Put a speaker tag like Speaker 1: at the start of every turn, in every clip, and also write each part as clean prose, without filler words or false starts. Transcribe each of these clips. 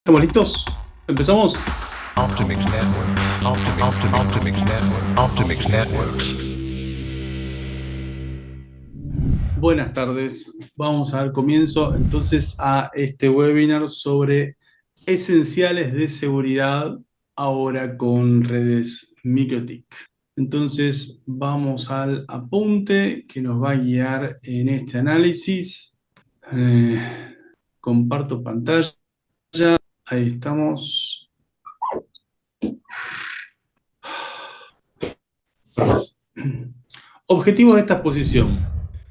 Speaker 1: ¿Estamos listos? ¿Empezamos?
Speaker 2: Optimix Networks. Optimix Network. Optimix Networks.
Speaker 1: Buenas tardes. Vamos a dar comienzo entonces a este webinar sobre esenciales de seguridad ahora con redes MikroTik. Entonces vamos al apunte que nos va a guiar en este análisis. Eh, Comparto pantalla. Ahí estamos. Objetivos de esta exposición.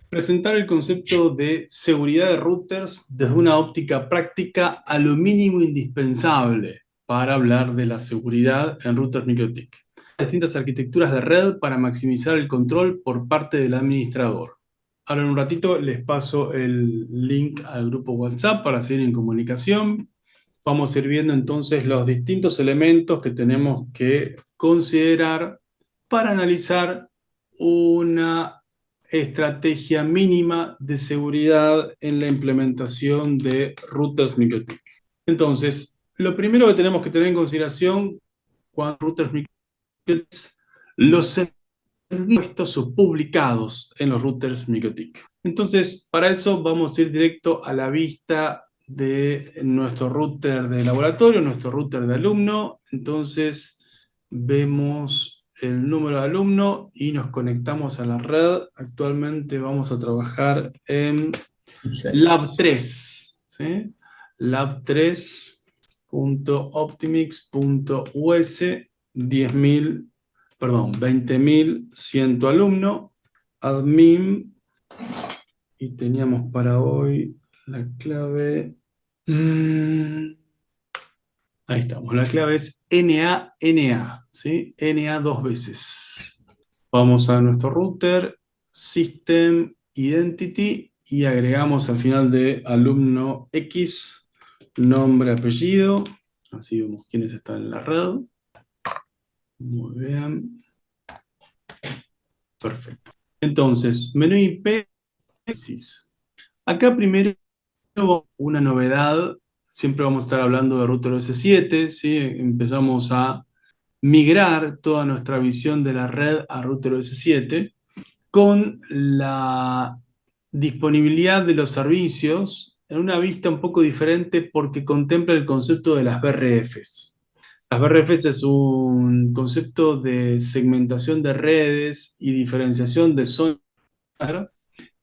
Speaker 1: Presentar el concepto de seguridad de routers desde una óptica práctica a lo mínimo indispensable para hablar de la seguridad en routers MikroTik. Distintas arquitecturas de red para maximizar el control por parte del administrador. Ahora en un ratito les paso el link al grupo WhatsApp para seguir en comunicación. Vamos a ir viendo entonces los distintos elementos que tenemos que considerar para analizar una estrategia mínima de seguridad en la implementación de routers MikroTik. Entonces, lo primero que tenemos que tener en consideración cuando routers MikroTik, los servicios publicados en los routers MikroTik. Entonces, para eso vamos a ir directo a la vista de nuestro router de laboratorio, nuestro router de alumno. Entonces, vemos el número de alumno y nos conectamos a la red. Actualmente vamos a trabajar en Lab 3, ¿sí? Lab 3.optimix.us 10.000, perdón, 20.100 alumno, admin, y teníamos para hoy la clave. Ahí estamos, la clave es NANA, ¿sí? NA dos veces. Vamos a nuestro router, System Identity, y agregamos al final de alumno X, nombre, apellido. Así vemos quiénes están en la red. Muy bien. Perfecto. Entonces, menú IP. Acá primero una novedad. Siempre vamos a estar hablando de router OS 7, ¿sí? Empezamos a migrar toda nuestra visión de la red a router OS 7 con la disponibilidad de los servicios en una vista un poco diferente porque contempla el concepto de las BRFs. Las BRFs es un concepto de segmentación de redes y diferenciación de zonas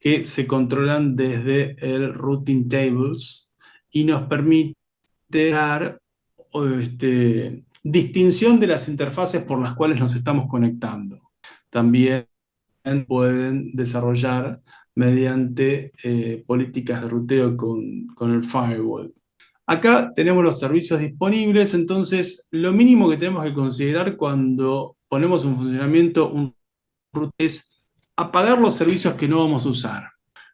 Speaker 1: que se controlan desde el routing tables y nos permite dar distinción de las interfaces por las cuales nos estamos conectando. También pueden desarrollar mediante políticas de ruteo con el firewall. Acá tenemos los servicios disponibles, entonces lo mínimo que tenemos que considerar cuando ponemos en funcionamiento un router es apagar los servicios que no vamos a usar.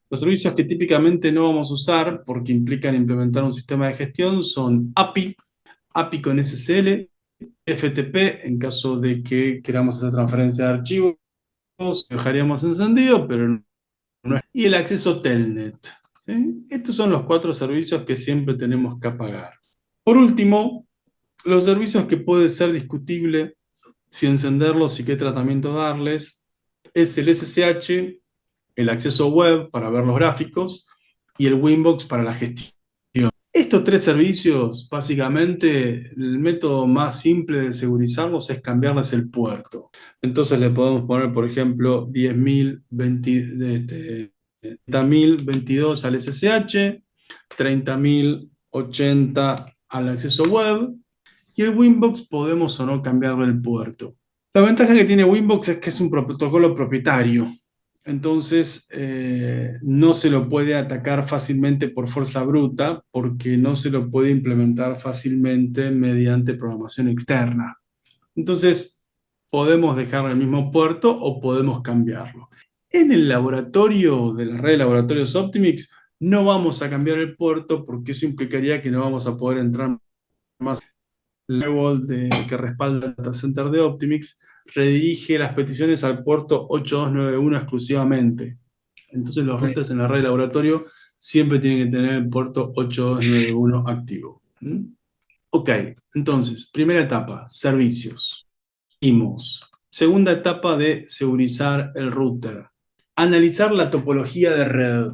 Speaker 1: Los servicios que típicamente no vamos a usar porque implican implementar un sistema de gestión son API con SSL, FTP en caso de que queramos hacer transferencia de archivos, lo dejaríamos encendido, pero no es. Y el acceso Telnet, ¿sí? Estos son los 4 servicios que siempre tenemos que apagar. Por último, los servicios que puede ser discutible si encenderlos y qué tratamiento darles es el SSH, el acceso web para ver los gráficos y el Winbox para la gestión. Estos 3 servicios, básicamente, el método más simple de segurizarlos es cambiarles el puerto. Entonces le podemos poner, por ejemplo, 30.022 al SSH, 30.080 al acceso web, y el Winbox podemos o no cambiarle el puerto. La ventaja que tiene Winbox es que es un protocolo propietario. Entonces, no se lo puede atacar fácilmente por fuerza bruta porque no se lo puede implementar fácilmente mediante programación externa. Entonces, podemos dejar el mismo puerto o podemos cambiarlo. En el laboratorio de la red de laboratorios Optimix, no vamos a cambiar el puerto porque eso implicaría que no vamos a poder entrar más. El firewall que respalda el data center de Optimix redirige las peticiones al puerto 8291 exclusivamente. Entonces los routers en la red de laboratorio siempre tienen que tener el puerto 8291 activo. Ok, entonces, primera etapa, servicios. Vimos. Segunda etapa de segurizar el router. Analizar la topología de red.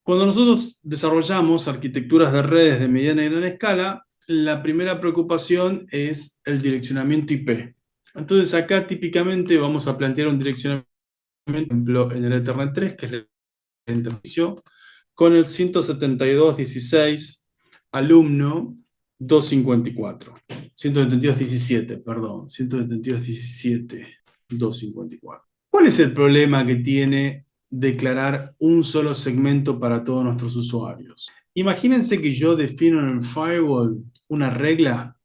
Speaker 1: Cuando nosotros desarrollamos arquitecturas de redes de mediana y gran escala, la primera preocupación es el direccionamiento IP. Entonces acá típicamente vamos a plantear un direccionamiento, por ejemplo, en el Ethernet 3, que es el interfacio, con el 172.16 alumno 254. 172.17, perdón, 172.17, 254. ¿Cuál es el problema que tiene declarar un solo segmento para todos nuestros usuarios? Imagínense que yo defino en el firewall una regla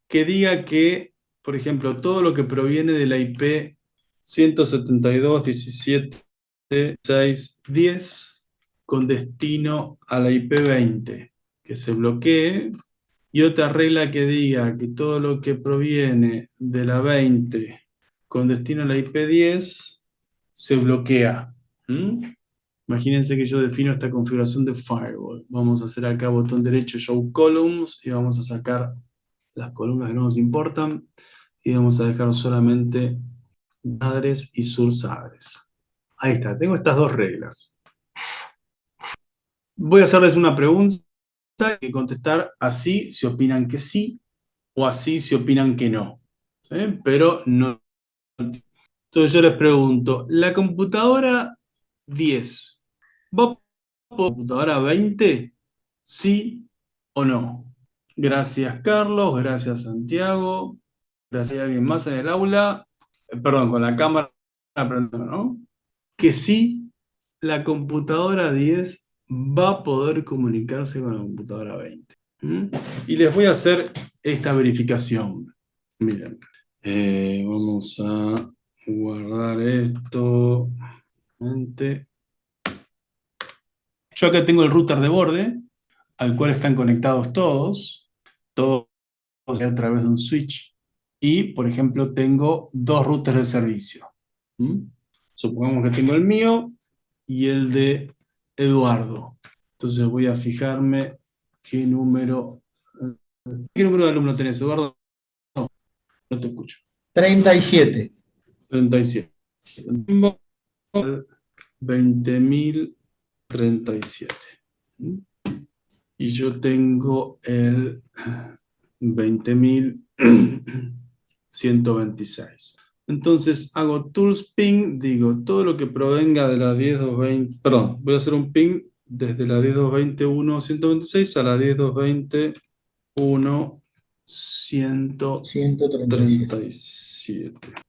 Speaker 1: que diga que, por ejemplo, todo lo que proviene de la IP 172.17.6.10 con destino a la IP20, que se bloquee, y otra regla que diga que todo lo que proviene de la 20 con destino a la IP10 se bloquea. ¿Mm? Imagínense que yo defino esta configuración de firewall. Vamos a hacer acá botón derecho Show Columns y vamos a sacar las columnas que no nos importan y vamos a dejar solamente madres y sursadres. Ahí está, tengo estas dos reglas. Voy a hacerles una pregunta y contestar así si opinan que sí o así si opinan que no. ¿Sí? Pero no. Entonces yo les pregunto, ¿la computadora 10 va por la computadora 20? ¿Sí o no? Gracias Carlos, gracias Santiago, gracias a alguien más en el aula, perdón, con la cámara aprendiendo, ¿no? Que sí, la computadora 10 va a poder comunicarse con la computadora 20. ¿Mm? Y les voy a hacer esta verificación. Miren, vamos a guardar esto. Yo acá tengo el router de borde, al cual están conectados todos a través de un switch. Y, por ejemplo, tengo dos routers de servicio. ¿Mm? Supongamos que tengo el mío y el de Eduardo. Entonces voy a fijarme qué número de alumno tenés, Eduardo. No, no te escucho.
Speaker 3: 37.
Speaker 1: 37. Tengo el 20.037. ¿Mm? Y yo tengo el 20.126. Entonces hago tools ping, digo, todo lo que provenga de la 10.220, perdón, voy a hacer un ping desde la 10.221.126 a la
Speaker 3: 137.
Speaker 1: 10.221.137.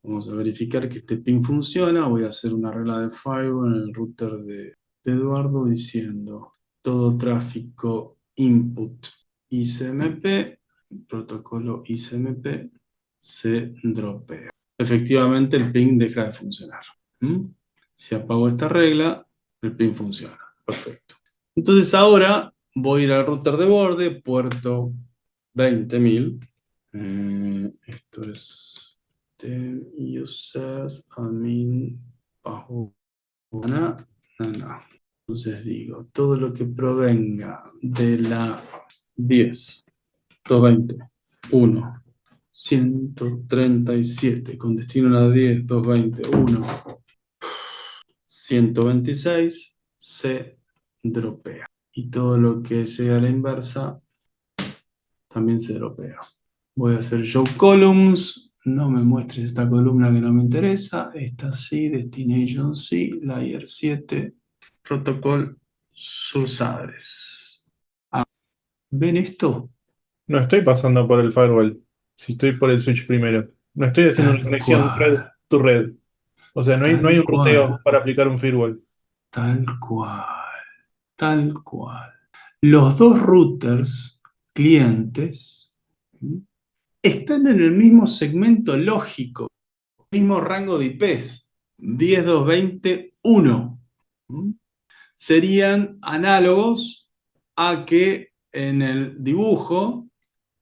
Speaker 1: Vamos a verificar que este ping funciona. Voy a hacer una regla de firewall en el router de Eduardo diciendo todo tráfico input ICMP, protocolo ICMP, se dropea. Efectivamente, el ping deja de funcionar. ¿Mm? Si apago esta regla, el ping funciona. Perfecto. Entonces ahora voy a ir al router de borde, puerto 20.000. Esto es users admin bajo na. Entonces digo, todo lo que provenga de la 10, 220, 1, 137, con destino a la 10, 220, 1, 126, se dropea. Y todo lo que sea a la inversa también se dropea. Voy a hacer show columns. No me muestres esta columna que no me interesa. Esta sí, destination sí, layer 7, protocol sus adres. Ah, ¿ven esto?
Speaker 4: No estoy pasando por el firewall, si estoy por el switch primero. No estoy haciendo una
Speaker 1: Tal
Speaker 4: conexión red
Speaker 1: cual,
Speaker 4: to red. O sea, no hay
Speaker 1: tal
Speaker 4: un ruteo
Speaker 1: cual,
Speaker 4: para aplicar un firewall.
Speaker 1: tal cual, tal cual. Los dos routers clientes, ¿m?, están en el mismo segmento lógico, mismo rango de IPs, 10.220.1. ¿M? Serían análogos a que en el dibujo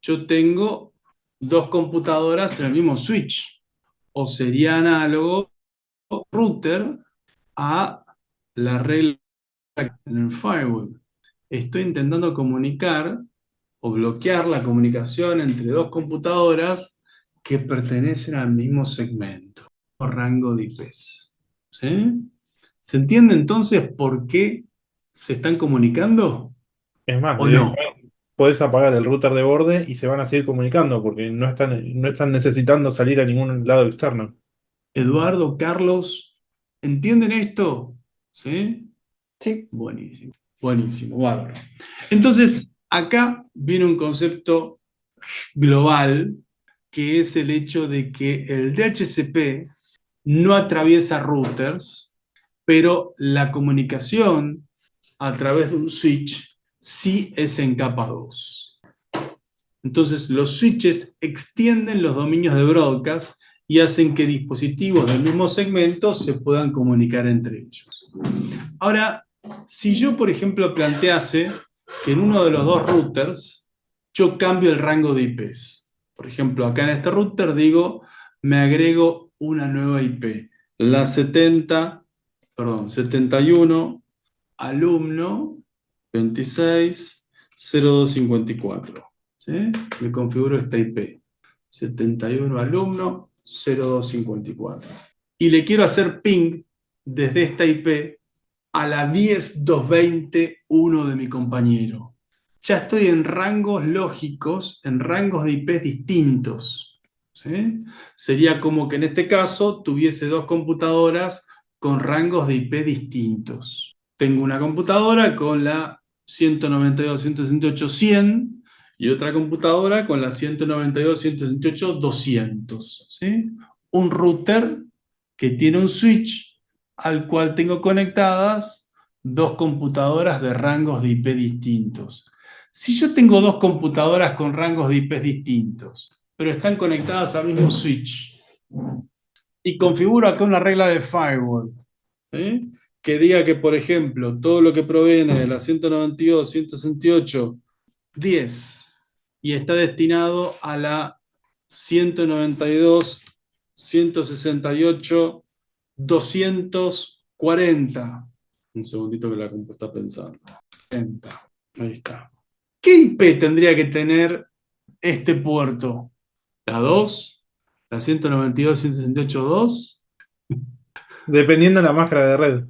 Speaker 1: yo tengo dos computadoras en el mismo switch, o sería análogo router a la regla en el firewall. Estoy intentando comunicar o bloquear la comunicación entre dos computadoras que pertenecen al mismo segmento o rango de IPs. ¿Sí? ¿Se entiende entonces por qué se están comunicando
Speaker 4: Es más,
Speaker 1: o no?
Speaker 4: podés apagar el router de borde y se van a seguir comunicando porque no están necesitando salir a ningún lado externo.
Speaker 1: Eduardo, Carlos, ¿entienden esto? ¿Sí?
Speaker 3: Sí.
Speaker 1: Buenísimo, buenísimo, bárbaro. Entonces, acá viene un concepto global que es el hecho de que el DHCP no atraviesa routers, pero la comunicación a través de un switch sí es en capa 2. Entonces, los switches extienden los dominios de broadcast y hacen que dispositivos del mismo segmento se puedan comunicar entre ellos. Ahora, si yo, por ejemplo, plantease que en uno de los dos routers yo cambio el rango de IPs. Por ejemplo, acá en este router digo, me agrego una nueva IP, la 71 alumno 26 0254. ¿Sí? Me configuro esta IP, 71 alumno 0254. Y le quiero hacer ping desde esta IP a la 10.220.1 de mi compañero. Ya estoy en rangos lógicos, en rangos de IPs distintos. ¿Sí? Sería como que en este caso tuviese dos computadoras con rangos de IP distintos. Tengo una computadora con la 192.168.100 y otra computadora con la 192.168.200. ¿Sí? Un router que tiene un switch al cual tengo conectadas dos computadoras de rangos de IP distintos. Si yo tengo dos computadoras con rangos de IP distintos, pero están conectadas al mismo switch, y configuro acá una regla de firewall, ¿sí? Que diga que, por ejemplo, todo lo que proviene de la 192.168.10 y está destinado a la 192.168.240. Un segundito que la compu está pensando. Enter. Ahí está. ¿Qué IP tendría que tener este puerto? ¿La 2? ¿La 192.168.2?
Speaker 4: Dependiendo de la máscara de red.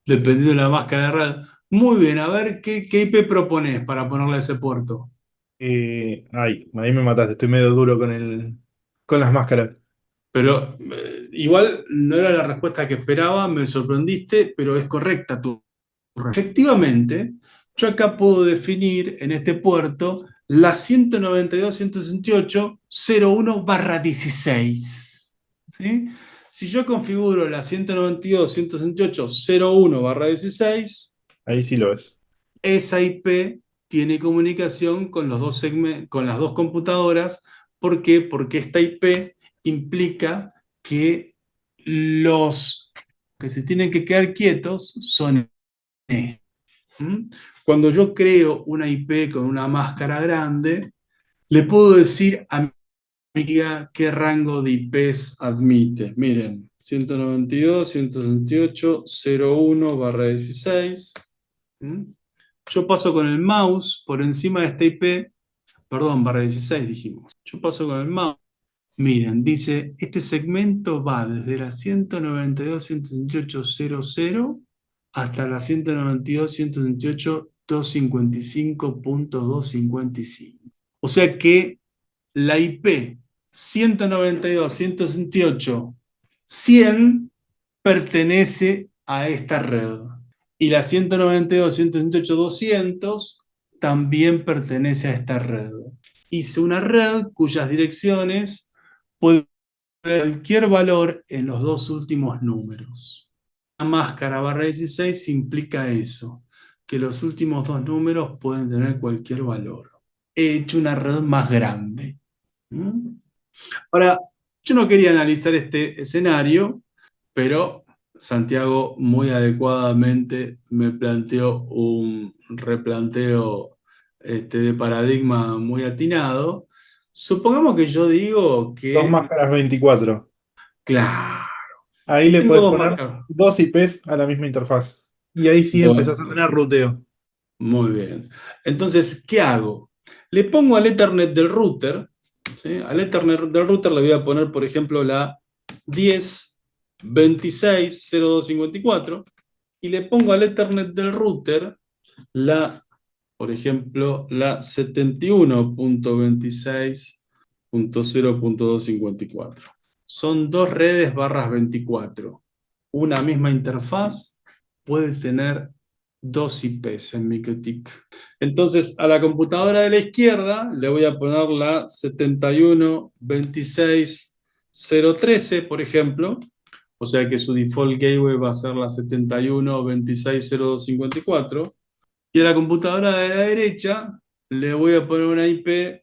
Speaker 1: Dependiendo de la máscara de red. Muy bien, a ver, ¿qué IP propones para ponerle a ese puerto?
Speaker 4: Ay, ahí me mataste, estoy medio duro con las máscaras.
Speaker 1: Pero igual no era la respuesta que esperaba, me sorprendiste, pero es correcta tu respuesta. Efectivamente, yo acá puedo definir en este puerto la 192.168.01/16. ¿Sí? Si yo configuro la 192.168.01/16,
Speaker 4: Ahí sí lo ves.
Speaker 1: esa IP tiene comunicación con con las dos computadoras. ¿Por qué? Porque esta IP implica que los que se tienen que quedar quietos son estos. ¿Mm? Cuando yo creo una IP con una máscara grande, le puedo decir a mi amiga qué rango de IPs admite. Miren, 192.168.01/16. ¿Mm? Yo paso con el mouse por encima de esta IP, perdón, /16 dijimos. Yo paso con el mouse. Miren, dice, este segmento va desde la 192.168.00 hasta la 192.168.255.255. O sea que la IP 192.168.100 pertenece a esta red. Y la 192.168.200 también pertenece a esta red. Hice una red cuyas direcciones pueden tener cualquier valor en los dos últimos números. La máscara /16 implica eso, que los últimos dos números pueden tener cualquier valor. He hecho una red más grande. ¿Mm? Ahora, yo no quería analizar este escenario, pero Santiago muy adecuadamente me planteó un replanteo de paradigma muy atinado. Supongamos que yo digo
Speaker 4: Dos
Speaker 1: que,
Speaker 4: máscaras 24.
Speaker 1: claro,
Speaker 4: Ahí le
Speaker 1: tengo
Speaker 4: puedes
Speaker 1: dos
Speaker 4: poner
Speaker 1: marcadores.
Speaker 4: dos IPs a la misma interfaz. Y ahí sí empezás a
Speaker 1: Bueno,
Speaker 4: tener ruteo.
Speaker 1: muy bien. Entonces, ¿qué hago? Le pongo al Ethernet del router, ¿sí? Al Ethernet del router le voy a poner, por ejemplo, la 10.26.0254 y le pongo al Ethernet del router por ejemplo, la 71.26.0.254. Son dos redes barras 24. Una misma interfaz puede tener dos IPs en MikroTik. Entonces, a la computadora de la izquierda le voy a poner la 71.26.013, por ejemplo. O sea que su default gateway va a ser la 71.26.0.254. Y a la computadora de la derecha le voy a poner una IP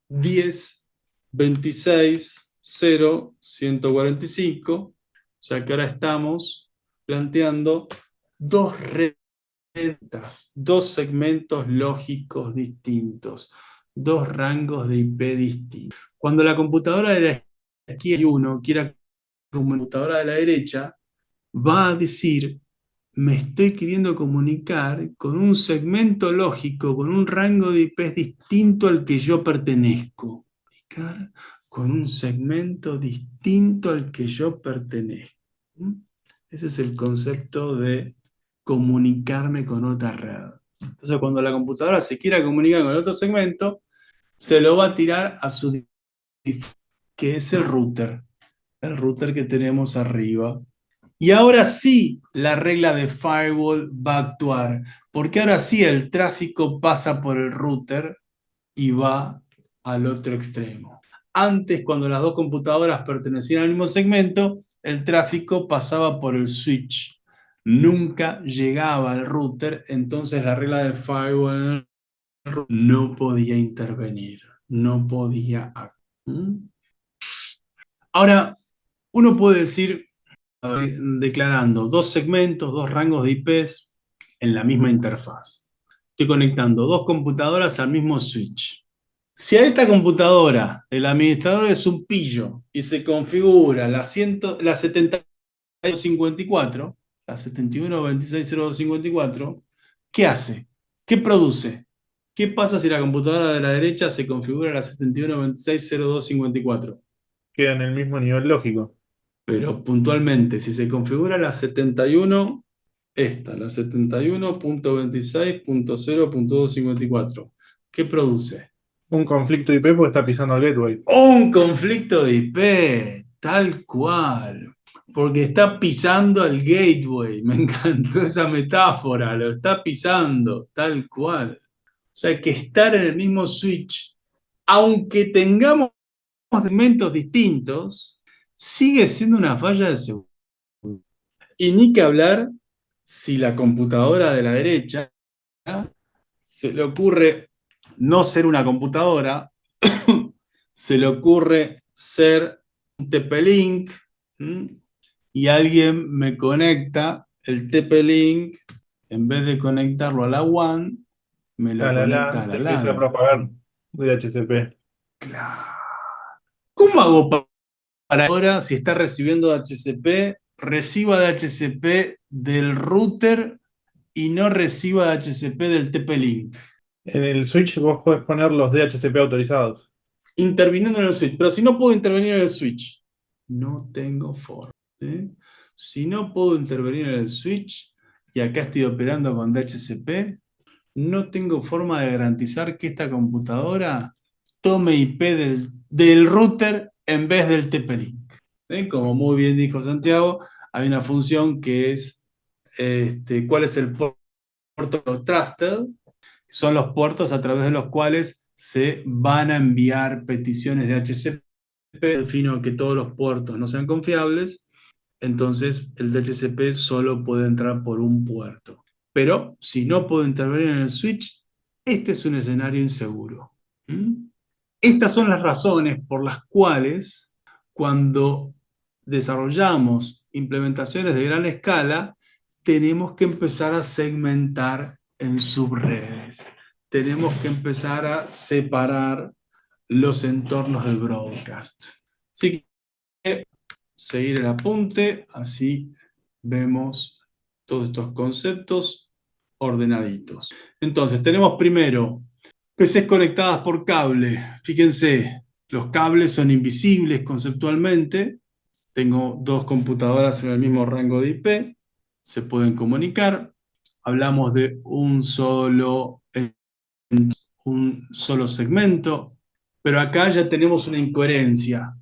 Speaker 1: 10.26.0.145. O sea que ahora estamos planteando dos redes, dos segmentos lógicos distintos, dos rangos de IP distintos. Cuando la computadora de la izquierda quiera la computadora de la derecha, va a decir: me estoy queriendo comunicar con un segmento lógico, con un rango de IPs distinto al que yo pertenezco. Comunicar con un segmento distinto al que yo pertenezco. Ese es el concepto de comunicarme con otra red. Entonces, cuando la computadora se quiera comunicar con otro segmento, se lo va a tirar a su default, que es el router que tenemos arriba. Y ahora sí la regla de firewall va a actuar, porque ahora sí el tráfico pasa por el router y va al otro extremo. Antes, cuando las dos computadoras pertenecían al mismo segmento, el tráfico pasaba por el switch. Nunca llegaba al router, entonces la regla de firewall no podía intervenir, no podía actuar. Ahora, uno puede decir, declarando dos segmentos, dos rangos de IPs en la misma interfaz. Estoy conectando dos computadoras al mismo switch. Si a esta computadora el administrador es un pillo y se configura la 71.26.0.254, la 71.26.0.254, ¿qué hace? ¿Qué produce? ¿Qué pasa si la computadora de la derecha se configura la 71.26.0.254?
Speaker 4: Queda en el mismo nivel lógico.
Speaker 1: Pero puntualmente, si se configura la 71, la 71.26.0.254, ¿qué produce?
Speaker 4: Un conflicto IP porque está pisando el gateway.
Speaker 1: Un conflicto de IP, tal cual. Porque está pisando el gateway. Me encantó esa metáfora, lo está pisando, tal cual. O sea que estar en el mismo switch, aunque tengamos segmentos distintos, sigue siendo una falla de seguridad. Y ni que hablar si la computadora de la derecha se le ocurre no ser una computadora, se le ocurre ser un TP-Link, y alguien me conecta el TP-Link, en vez de conectarlo a la WAN, me lo
Speaker 4: La
Speaker 1: conecta a
Speaker 4: LAN
Speaker 1: la
Speaker 4: te empieza a
Speaker 1: LAN.
Speaker 4: propagar DHCP.
Speaker 1: Claro. ¿Cómo hago para ahora, si está recibiendo DHCP, reciba DHCP del router y no reciba DHCP del TP-Link?
Speaker 4: En el switch vos podés poner los DHCP autorizados.
Speaker 1: Interviniendo en el switch. Pero si no puedo intervenir en el switch, no tengo forma. ¿Sí? Si no puedo intervenir en el switch, y acá estoy operando con DHCP, no tengo forma de garantizar que esta computadora tome IP del router en vez del TP-Link. ¿Sí? Como muy bien dijo Santiago, hay una función que es cuál es el puerto trusted. Son los puertos a través de los cuales se van a enviar peticiones de DHCP. Defino que todos los puertos no sean confiables, entonces el DHCP solo puede entrar por un puerto. Pero si no puedo intervenir en el switch, este es un escenario inseguro. Estas son las razones por las cuales cuando desarrollamos implementaciones de gran escala, tenemos que empezar a segmentar en subredes. Tenemos que empezar a separar los entornos del broadcast. Así que seguir el apunte, así vemos todos estos conceptos ordenaditos. Entonces, tenemos primero PCs conectadas por cable. Fíjense, los cables son invisibles conceptualmente. Tengo dos computadoras en el mismo rango de IP. Se pueden comunicar. Hablamos de un solo segmento, pero acá ya tenemos una incoherencia.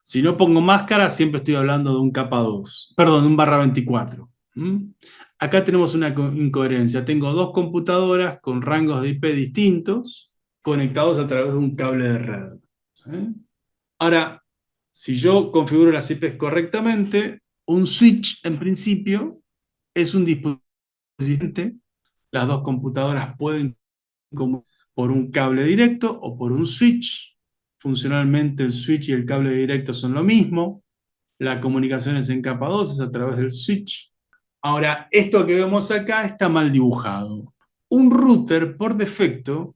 Speaker 1: Si no pongo máscara, siempre estoy hablando de un capa 2, perdón, de un barra 24. ¿Mm? Acá tenemos una incoherencia. Tengo dos computadoras con rangos de IP distintos, conectados a través de un cable de red. ¿Sí? Ahora, si yo configuro las IPs correctamente, un switch en principio es un dispositivo. Las dos computadoras pueden comunicar por un cable directo o por un switch. Funcionalmente el switch y el cable directo son lo mismo. La comunicación es en capa 2, es a través del switch. Ahora, esto que vemos acá está mal dibujado. Un router, por defecto,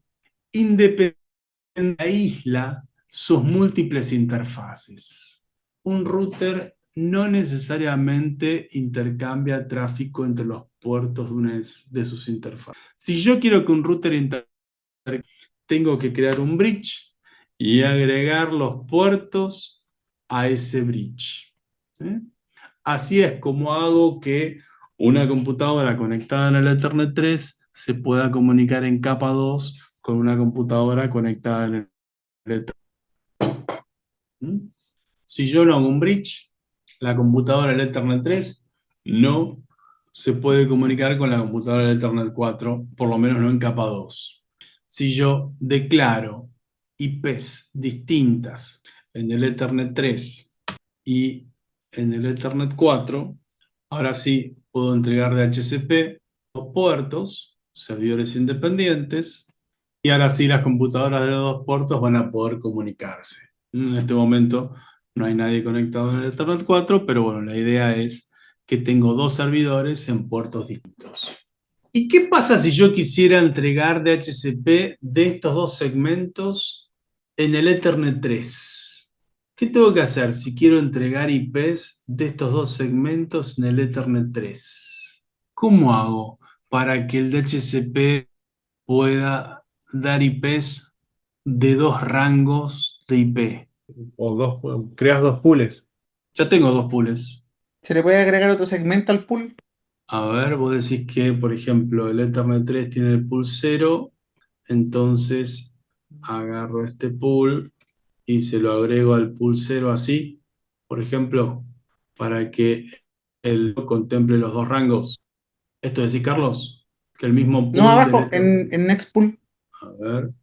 Speaker 1: independiente aísla sus múltiples interfaces. Un router no necesariamente intercambia tráfico entre los puertos de sus interfaces. Si yo quiero que un router tengo que crear un bridge y agregar los puertos a ese bridge. ¿Sí? Así es como hago que una computadora conectada en el Ethernet 3 se pueda comunicar en capa 2 con una computadora conectada en el Ethernet. ¿Mm? Si yo no hago un bridge, la computadora del Ethernet 3 no se puede comunicar con la computadora del Ethernet 4, por lo menos no en capa 2. Si yo declaro IPs distintas en el Ethernet 3 y en el Ethernet 4, ahora sí puedo entregar DHCP dos puertos, servidores independientes, y ahora sí las computadoras de los dos puertos van a poder comunicarse. En este momento no hay nadie conectado en el Ethernet 4, pero bueno, la idea es que tengo dos servidores en puertos distintos. ¿Y qué pasa si yo quisiera entregar DHCP de estos dos segmentos en el Ethernet 3? ¿Qué tengo que hacer si quiero entregar IPs de estos dos segmentos en el Ethernet 3? ¿Cómo hago para que el DHCP pueda dar IPs de dos rangos de IP?
Speaker 4: O dos, creas dos pools.
Speaker 1: Ya tengo dos pools.
Speaker 3: ¿Se le puede agregar otro segmento al pool?
Speaker 1: A ver, vos decís que, por ejemplo, el Ethernet 3 tiene el pool 0, entonces agarro este pool y se lo agrego al pool 0 así, por ejemplo, para que él contemple los dos rangos. ¿Esto decís, Carlos? Que el mismo
Speaker 3: No,
Speaker 1: pool del
Speaker 3: abajo,
Speaker 1: Ethernet...
Speaker 3: en Next Pool.
Speaker 1: A ver,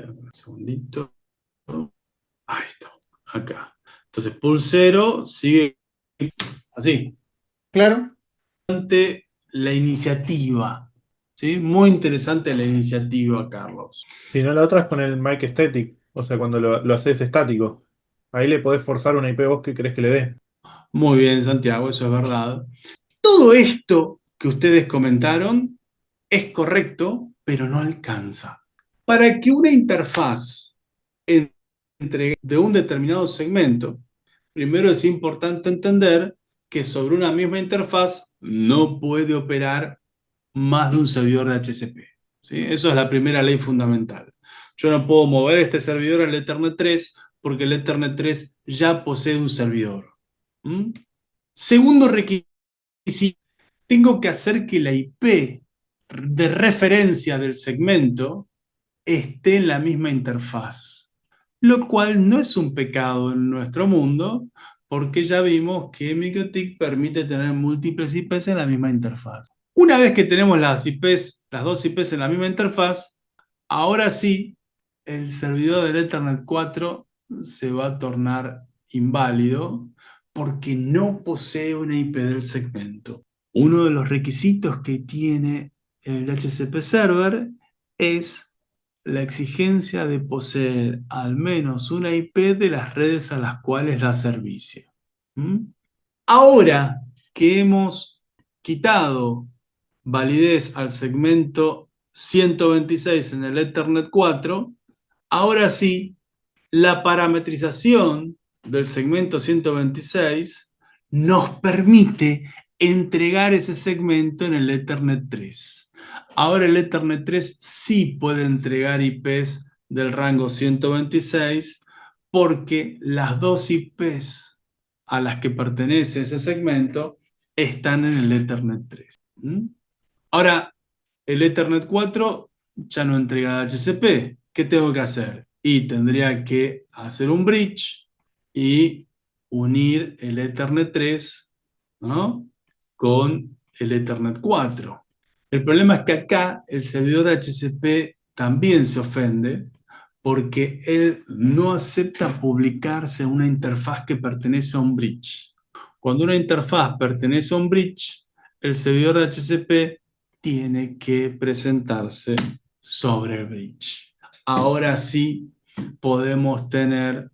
Speaker 1: un segundito. Ahí está, acá. Entonces, pool 0 sigue así.
Speaker 3: Claro.
Speaker 1: La iniciativa. ¿Sí? Muy interesante la iniciativa, Carlos.
Speaker 4: Si no, la otra es con el mic static, o sea, cuando lo haces estático. Ahí le podés forzar una IP vos que querés que le dé.
Speaker 1: Muy bien, Santiago, eso es verdad. Todo esto que ustedes comentaron es correcto, pero no alcanza. Para que una interfaz entre de un determinado segmento, primero es importante entender que sobre una misma interfaz no puede operar más de un servidor de HCP. ¿Sí? Eso es la primera ley fundamental. Yo no puedo mover este servidor al Ethernet 3 porque el Ethernet 3 ya posee un servidor. ¿Mm? Segundo requisito, tengo que hacer que la IP de referencia del segmento esté en la misma interfaz, lo cual no es un pecado en nuestro mundo, porque ya vimos que MikroTik permite tener múltiples IPs en la misma interfaz. Una vez que tenemos las IPs, las dos IPs en la misma interfaz, ahora sí, el servidor del Ethernet 4 se va a tornar inválido porque no posee una IP del segmento. Uno de los requisitos que tiene el DHCP Server es la exigencia de poseer al menos una IP de las redes a las cuales da servicio. ¿Mm? Ahora que hemos quitado validez al segmento 126 en el Ethernet 4, ahora sí, la parametrización del segmento 126 nos permite entregar ese segmento en el Ethernet 3. Ahora el Ethernet 3 sí puede entregar IPs del rango 126 porque las dos IPs a las que pertenece ese segmento están en el Ethernet 3. ¿Mm? Ahora, el Ethernet 4 ya no entrega DHCP. ¿Qué tengo que hacer? Y tendría que hacer un bridge y unir el Ethernet 3, ¿no?, con el Ethernet 4. El problema es que acá el servidor DHCP también se ofende porque él no acepta publicarse una interfaz que pertenece a un bridge. Cuando una interfaz pertenece a un bridge, el servidor DHCP tiene que presentarse sobre el bridge. Ahora sí podemos tener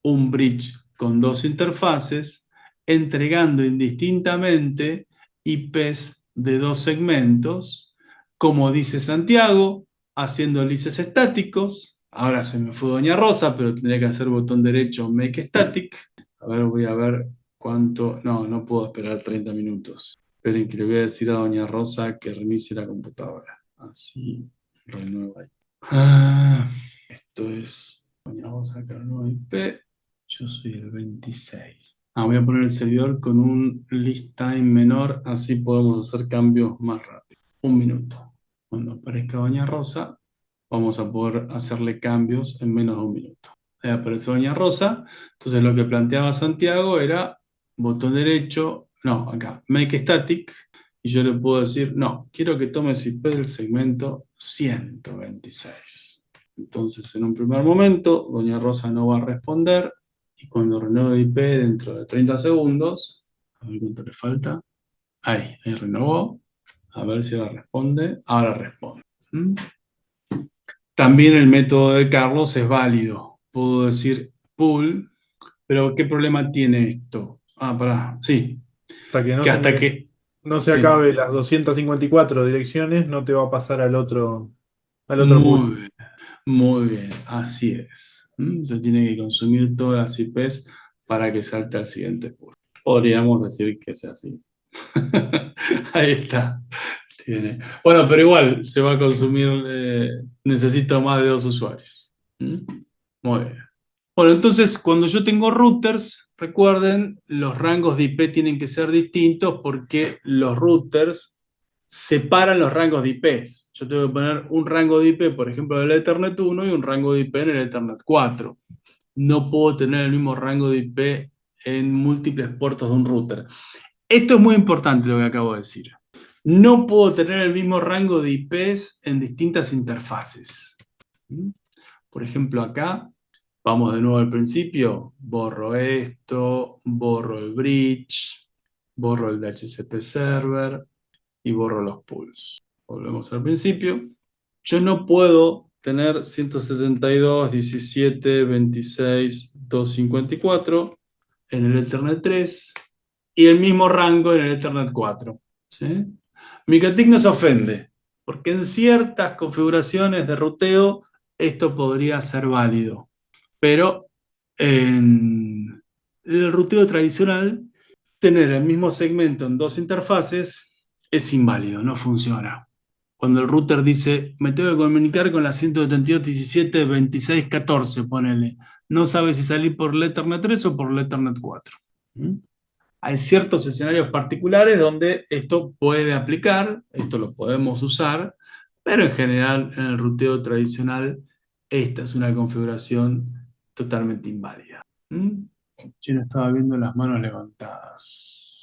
Speaker 1: un bridge con dos interfaces entregando indistintamente IPs de dos segmentos, como dice Santiago, haciendo lices estáticos. Ahora se me fue Doña Rosa, pero tendría que hacer botón derecho Make Static. A ver, voy a ver cuánto... No, no puedo esperar 30 minutos. Esperen que le voy a decir a Doña Rosa que reinicie la computadora. Así renueva. Esto es Doña Rosa, que renueva IP. Yo soy el 26. Voy a poner el servidor con un list time menor, así podemos hacer cambios más rápido. 1 minuto. Cuando aparezca Doña Rosa, vamos a poder hacerle cambios en menos de 1 minuto. Ahí aparece Doña Rosa. Entonces lo que planteaba Santiago era botón derecho, no, acá, make static, y yo le puedo decir, no, quiero que tomes IP del segmento 126. Entonces en un primer momento, Doña Rosa no va a responder, y cuando renueve IP dentro de 30 segundos, a ver cuánto le falta, ahí renovó, a ver si ahora responde, ahora responde. ¿Mm? También el método de Carlos es válido. Puedo decir pull, pero ¿qué problema tiene esto? Pará, sí,
Speaker 4: Hasta que
Speaker 1: que hasta que...
Speaker 4: no se
Speaker 1: Sí,
Speaker 4: acabe las 254 direcciones, no te va a pasar al otro pool.
Speaker 1: muy bien, muy bien, así es. Se tiene que consumir todas las IPs para que salte al siguiente pull. Podríamos decir que es así. Ahí está. Bueno, pero igual se va a consumir, necesito más de 2 usuarios. Muy bien. Bueno, entonces cuando yo tengo routers, recuerden, los rangos de IP tienen que ser distintos porque los routers separan los rangos de IPs. Yo tengo que poner un rango de IP, por ejemplo, del Ethernet 1 y un rango de IP en el Ethernet 4. No puedo tener el mismo rango de IP en múltiples puertos de un router. Esto es muy importante lo que acabo de decir. No puedo tener el mismo rango de IPs en distintas interfaces. Por ejemplo, acá, vamos de nuevo al principio, borro esto, borro el bridge, borro el DHCP server y borro los pools. Volvemos al principio. Yo no puedo tener 172, 17, 26, 254 en el Ethernet 3 y el mismo rango en el Ethernet 4. ¿Sí? Micatic no se ofende, porque en ciertas configuraciones de ruteo esto podría ser válido, pero en el ruteo tradicional, tener el mismo segmento en dos interfaces es inválido, no funciona. Cuando el router dice, me tengo que comunicar con la 172.17.26.14, ponele, no sabe si salir por el Ethernet 3 o por el Ethernet 4. Hay ciertos escenarios particulares donde esto puede aplicar, esto lo podemos usar, pero en general en el ruteo tradicional esta es una configuración totalmente inválida. Yo no estaba viendo las manos levantadas.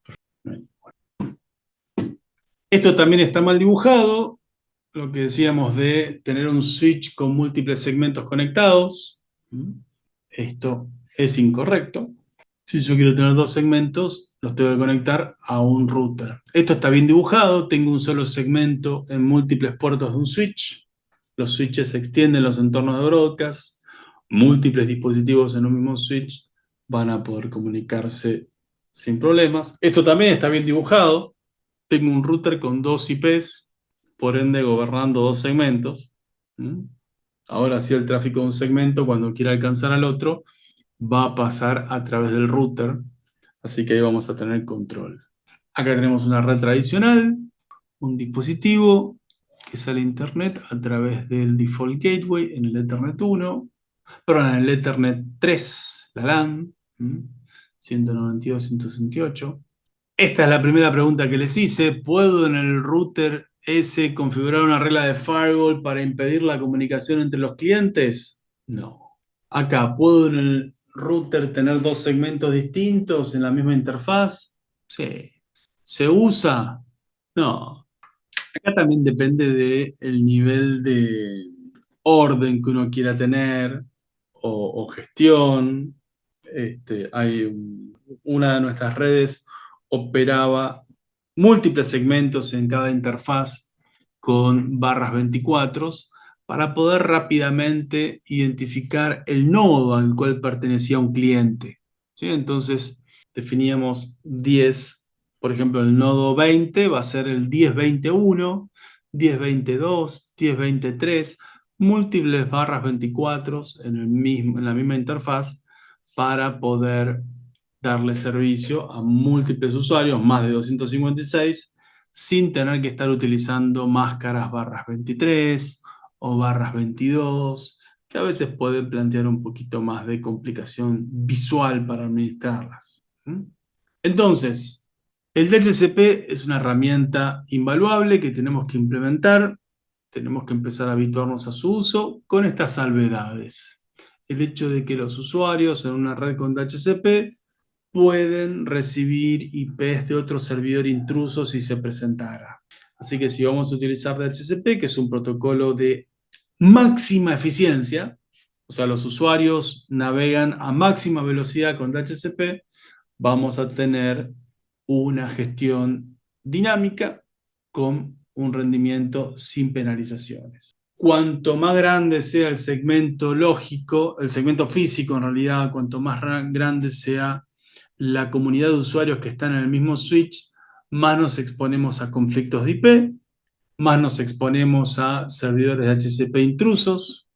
Speaker 1: Perfecto. Esto también está mal dibujado, lo que decíamos de tener un switch con múltiples segmentos conectados. Esto es incorrecto. Si yo quiero tener dos segmentos, los tengo que conectar a un router. Esto está bien dibujado, tengo un solo segmento en múltiples puertos de un switch. Los switches se extienden los entornos de broadcast. Múltiples dispositivos en un mismo switch van a poder comunicarse sin problemas. Esto también está bien dibujado. Tengo un router con dos IPs, por ende gobernando dos segmentos. Ahora sí el tráfico de un segmento, cuando quiera alcanzar al otro, va a pasar a través del router, así que ahí vamos a tener control. Acá tenemos una red tradicional, un dispositivo que sale a Internet a través del Default Gateway en el Ethernet 1, perdón, en el Ethernet 3, la LAN, 192.168. Esta es la primera pregunta que les hice. ¿Puedo en el router S configurar una regla de firewall para impedir la comunicación entre los clientes? No. Acá, ¿puedo en el router tener dos segmentos distintos en la misma interfaz? Sí. ¿Se usa? No. Acá también depende del nivel de orden que uno quiera tener o gestión. Una de nuestras redes operaba múltiples segmentos en cada interfaz con barras 24 para poder rápidamente identificar el nodo al cual pertenecía un cliente. ¿Sí? Entonces definíamos 10, por ejemplo, el nodo 20 va a ser el 1021, 1022, 1023, múltiples barras 24 en la misma interfaz para poder darle servicio a múltiples usuarios, más de 256, sin tener que estar utilizando máscaras barras 23 o barras 22, que a veces pueden plantear un poquito más de complicación visual para administrarlas. Entonces, el DHCP es una herramienta invaluable que tenemos que implementar, tenemos que empezar a habituarnos a su uso con estas salvedades. El hecho de que los usuarios en una red con DHCP pueden recibir IPs de otro servidor intruso si se presentara. Así que si vamos a utilizar DHCP, que es un protocolo de máxima eficiencia, o sea, los usuarios navegan a máxima velocidad con DHCP, vamos a tener una gestión dinámica con un rendimiento sin penalizaciones. Cuanto más grande sea el segmento lógico, el segmento físico en realidad, cuanto más grande sea la comunidad de usuarios que están en el mismo switch, más nos exponemos a conflictos de IP, más nos exponemos a servidores de HCP intrusos.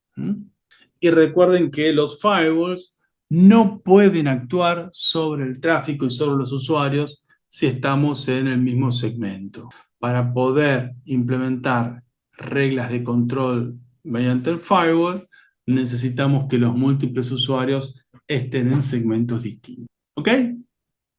Speaker 1: Y recuerden que los firewalls no pueden actuar sobre el tráfico y sobre los usuarios si estamos en el mismo segmento. Para poder implementar reglas de control mediante el firewall, necesitamos que los múltiples usuarios estén en segmentos distintos. ¿Ok?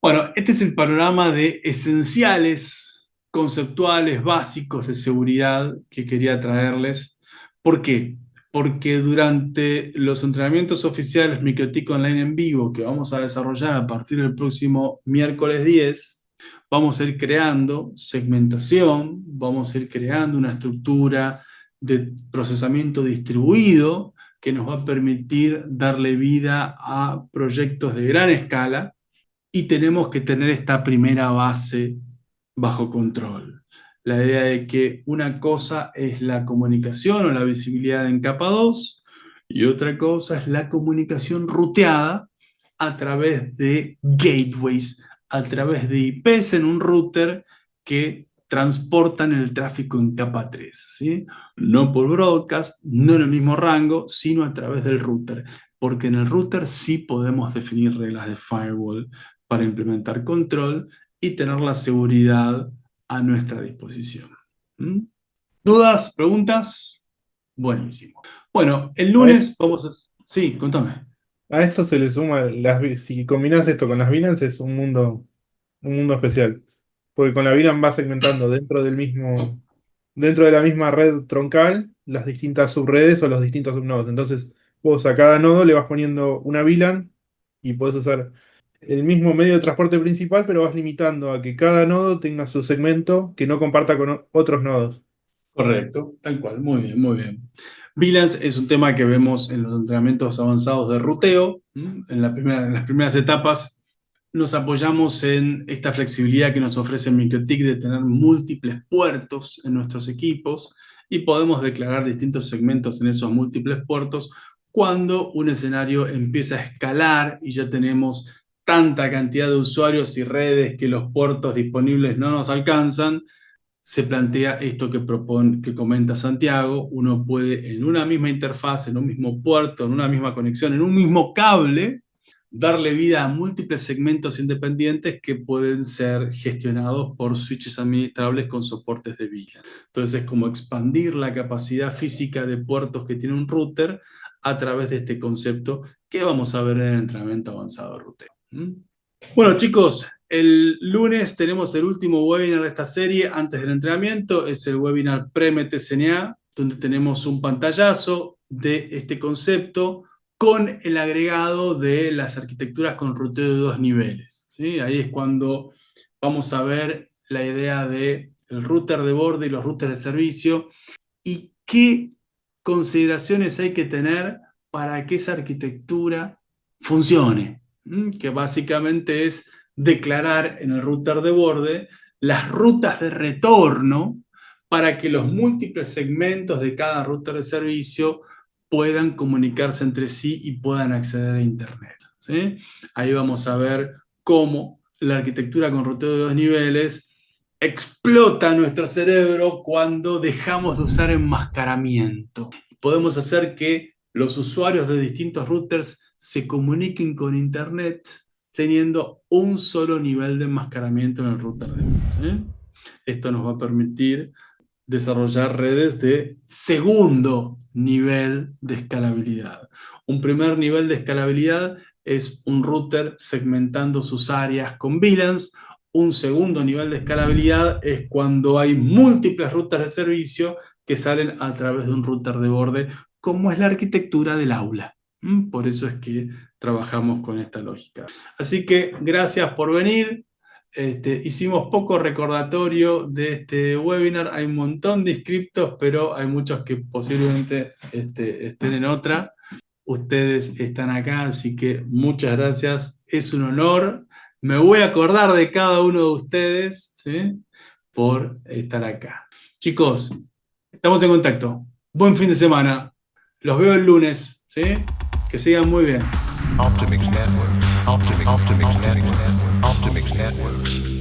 Speaker 1: Bueno, este es el panorama de esenciales conceptuales básicos de seguridad que quería traerles. ¿Por qué? Porque durante los entrenamientos oficiales MikroTik Online en vivo que vamos a desarrollar a partir del próximo miércoles 10, vamos a ir creando segmentación, vamos a ir creando una estructura de procesamiento distribuido que nos va a permitir darle vida a proyectos de gran escala. Y tenemos que tener esta primera base bajo control. La idea de que una cosa es la comunicación o la visibilidad en capa 2 y otra cosa es la comunicación ruteada a través de gateways, a través de IPs en un router que transportan el tráfico en capa 3, ¿sí? No por broadcast, no en el mismo rango, sino a través del router. Porque en el router sí podemos definir reglas de firewall para implementar control y tener la seguridad a nuestra disposición. ¿Dudas? ¿Preguntas? Buenísimo. Bueno, el lunes vamos a... Sí, contame.
Speaker 4: A esto se le suma, si combinas esto con las VLANs es un mundo especial. Porque con la VLAN vas segmentando dentro de la misma red troncal, las distintas subredes o los distintos subnodos. Entonces, vos a cada nodo le vas poniendo una VLAN y podés usar el mismo medio de transporte principal, pero vas limitando a que cada nodo tenga su segmento que no comparta con otros nodos.
Speaker 1: Correcto, tal cual, muy bien, muy bien. VLANs es un tema que vemos en los entrenamientos avanzados de ruteo. En las primeras etapas nos apoyamos en esta flexibilidad que nos ofrece MikroTik de tener múltiples puertos en nuestros equipos y podemos declarar distintos segmentos en esos múltiples puertos cuando un escenario empieza a escalar y ya tenemos tanta cantidad de usuarios y redes que los puertos disponibles no nos alcanzan. Se plantea esto que comenta Santiago. Uno puede en una misma interfaz, en un mismo puerto, en una misma conexión, en un mismo cable, darle vida a múltiples segmentos independientes que pueden ser gestionados por switches administrables con soportes de VLAN. Entonces es como expandir la capacidad física de puertos que tiene un router a través de este concepto que vamos a ver en el entrenamiento avanzado de ruteo. Bueno, chicos, el lunes tenemos el último webinar de esta serie antes del entrenamiento. Es el webinar Pre-MTCNA, donde tenemos un pantallazo de este concepto con el agregado de las arquitecturas con ruteo de 2 niveles, ¿sí? Ahí es cuando vamos a ver la idea del router de borde y los routers de servicio y qué consideraciones hay que tener para que esa arquitectura funcione, que básicamente es declarar en el router de borde las rutas de retorno para que los múltiples segmentos de cada router de servicio puedan comunicarse entre sí y puedan acceder a Internet, ¿sí? Ahí vamos a ver cómo la arquitectura con ruteo de 2 niveles explota nuestro cerebro cuando dejamos de usar enmascaramiento. Podemos hacer que los usuarios de distintos routers se comuniquen con Internet teniendo un solo nivel de enmascaramiento en el router de borde, ¿sí? Esto nos va a permitir desarrollar redes de segundo nivel de escalabilidad. Un primer nivel de escalabilidad es un router segmentando sus áreas con VLANs. Un segundo nivel de escalabilidad es cuando hay múltiples routers de servicio que salen a través de un router de borde, como es la arquitectura del aula. Por eso es que trabajamos con esta lógica. Así que gracias por venir. Hicimos poco recordatorio de este webinar. Hay un montón de inscriptos, pero hay muchos que posiblemente estén en otra. Ustedes están acá, así que muchas gracias. Es un honor. Me voy a acordar de cada uno de ustedes, ¿sí?, por estar acá. Chicos, estamos en contacto. Buen fin de semana. Los veo el lunes, ¿sí? Que sigan muy bien.
Speaker 2: Optimix Networks. Optimix Networks. Optimix Networks.